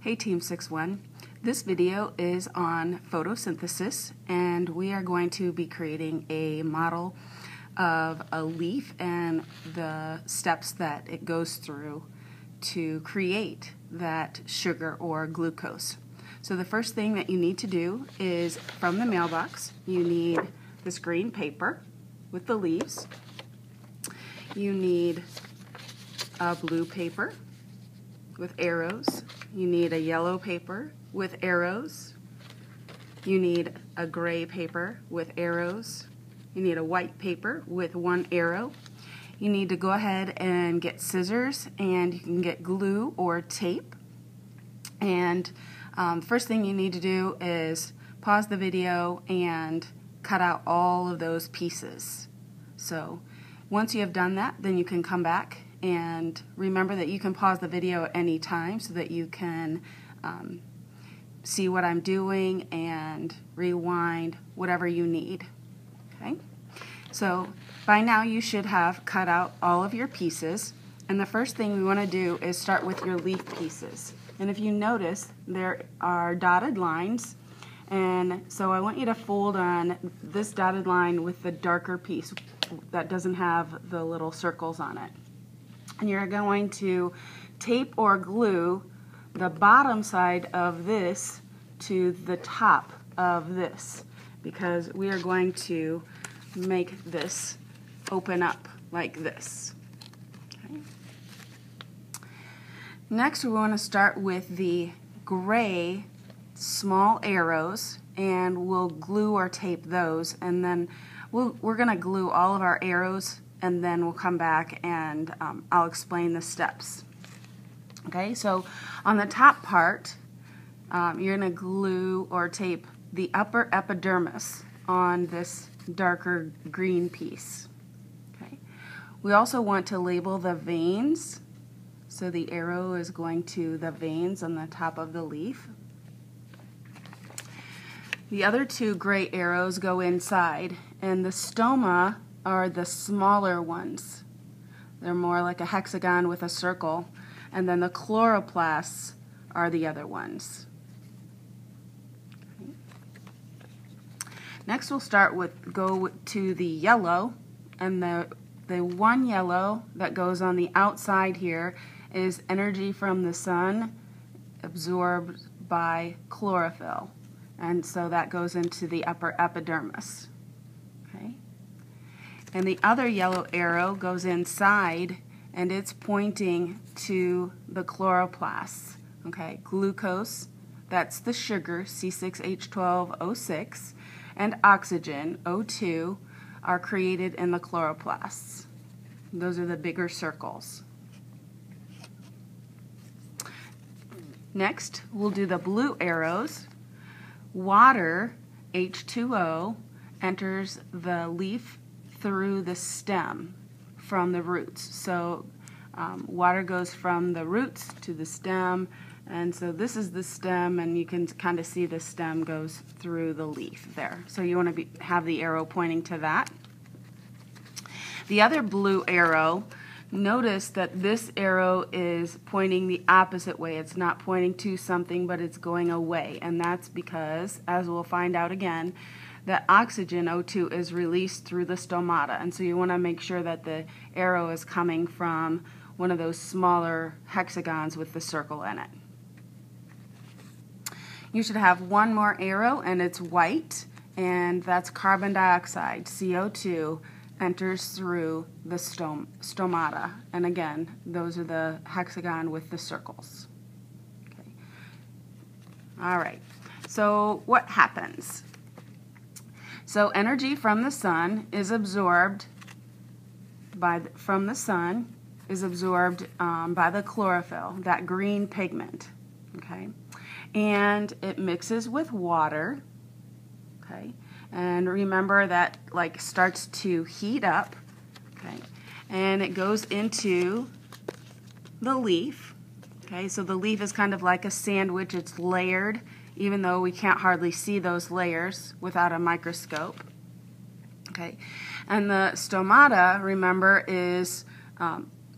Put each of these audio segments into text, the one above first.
Hey Team 6-1, this video is on photosynthesis, and we are going to be creating a model of a leaf and the steps that it goes through to create that sugar or glucose. So the first thing that you need to do is, from the mailbox, you need this green paper with the leaves. You need a blue paper with arrows. You need a yellow paper with arrows. You need a gray paper with arrows. You need a white paper with one arrow. You need to go ahead and get scissors, and you can get glue or tape. And first thing you need to do is pause the video and cut out all of those pieces. So once you have done that, then you can come back. And remember that you can pause the video at any time so that you can see what I'm doing and rewind whatever you need. Okay? So by now you should have cut out all of your pieces. And the first thing we want to do is start with your leaf pieces. And if you notice, there are dotted lines. And so I want you to fold on this dotted line with the darker piece that doesn't have the little circles on it. And you're going to tape or glue the bottom side of this to the top of this, because we are going to make this open up like this. Okay. Next, we want to start with the gray small arrows, and we'll glue or tape those, and then we're going to glue all of our arrows, and then we'll come back and I'll explain the steps. Okay, so on the top part, you're going to glue or tape the upper epidermis on this darker green piece. Okay. We also want to label the veins, so the arrow is going to the veins on the top of the leaf. The other two gray arrows go inside, and the stoma are the smaller ones. They're more like a hexagon with a circle, and then the chloroplasts are the other ones. Okay. Next we'll go to the yellow, and the one yellow that goes on the outside here is energy from the sun absorbed by chlorophyll, and so that goes into the upper epidermis. Okay. And the other yellow arrow goes inside, and it's pointing to the chloroplasts. Okay, glucose, that's the sugar, C6H12O6, and oxygen, O2, are created in the chloroplasts. Those are the bigger circles. Next, we'll do the blue arrows. Water, H2O, enters the leaf through the stem from the roots. So water goes from the roots to the stem, and so this is the stem, and you can kind of see the stem goes through the leaf there. So you want to have the arrow pointing to that. The other blue arrow, notice that this arrow is pointing the opposite way. It's not pointing to something, but it's going away, and that's because, as we'll find out again, that oxygen, O2, is released through the stomata, and so you want to make sure that the arrow is coming from one of those smaller hexagons with the circle in it. You should have one more arrow, and it's white, and that's carbon dioxide, CO2, enters through the stomata, and again, those are the hexagon with the circles. Okay. All right, so what happens? So energy from the sun is absorbed by the chlorophyll, that green pigment. Okay, and it mixes with water. Okay, and remember that starts to heat up. Okay, and it goes into the leaf. Okay, so the leaf is kind of like a sandwich. It's layered, even though we can't hardly see those layers without a microscope. Okay, and the stomata, remember, is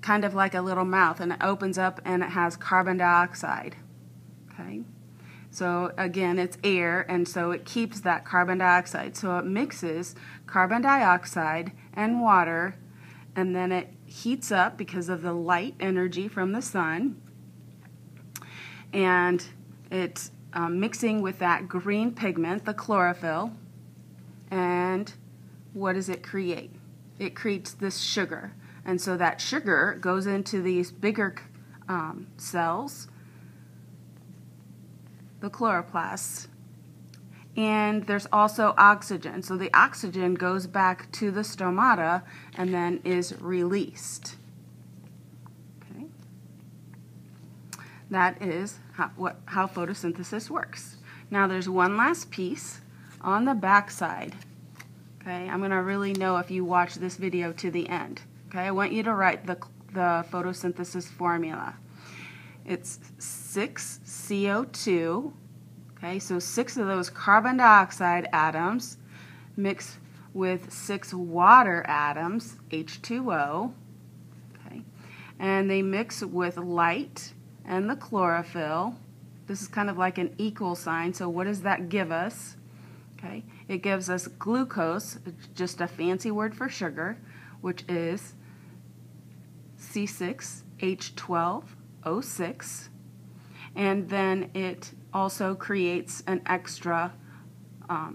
kind of like a little mouth, and it opens up and it has carbon dioxide. Okay. So again, it's air, and so it keeps that carbon dioxide. So it mixes carbon dioxide and water, and then it heats up because of the light energy from the sun, and it's mixing with that green pigment, the chlorophyll, and what does it create? It creates this sugar, and so that sugar goes into these bigger cells, the chloroplasts, and there's also oxygen. So the oxygen goes back to the stomata and then is released. Okay. That is how photosynthesis works. Now there's one last piece on the back side. Okay, I'm going to really know if you watch this video to the end. Okay, I want you to write the photosynthesis formula. It's 6 CO2, okay, so 6 of those carbon dioxide atoms mixed with 6 water atoms, H2O, okay, and they mix with light and the chlorophyll. This is kind of like an equal sign, so what does that give us? Okay, it gives us glucose, just a fancy word for sugar, which is C6H12O6, and then it also creates an extra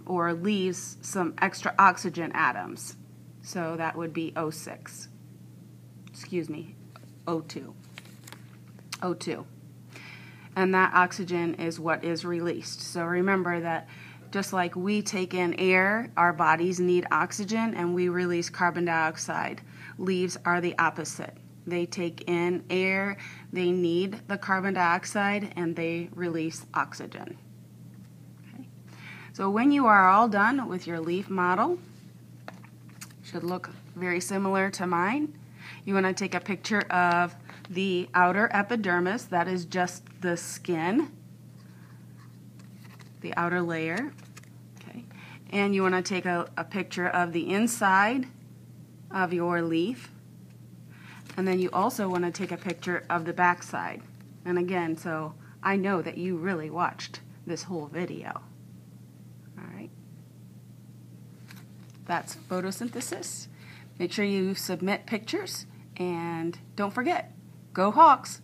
or leaves some extra oxygen atoms. So that would be O6. Excuse me, O2. O2. And that oxygen is what is released. So remember that just like we take in air, our bodies need oxygen and we release carbon dioxide. Leaves are the opposite. They take in air, they need the carbon dioxide, and they release oxygen. Okay. So when you are all done with your leaf model, should look very similar to mine. You want to take a picture of the outer epidermis, that is just the skin, the outer layer. Okay. And you want to take a picture of the inside of your leaf. And then you also want to take a picture of the back side. And again, so I know that you really watched this whole video. All right. That's photosynthesis. Make sure you submit pictures, and don't forget, go Hawks!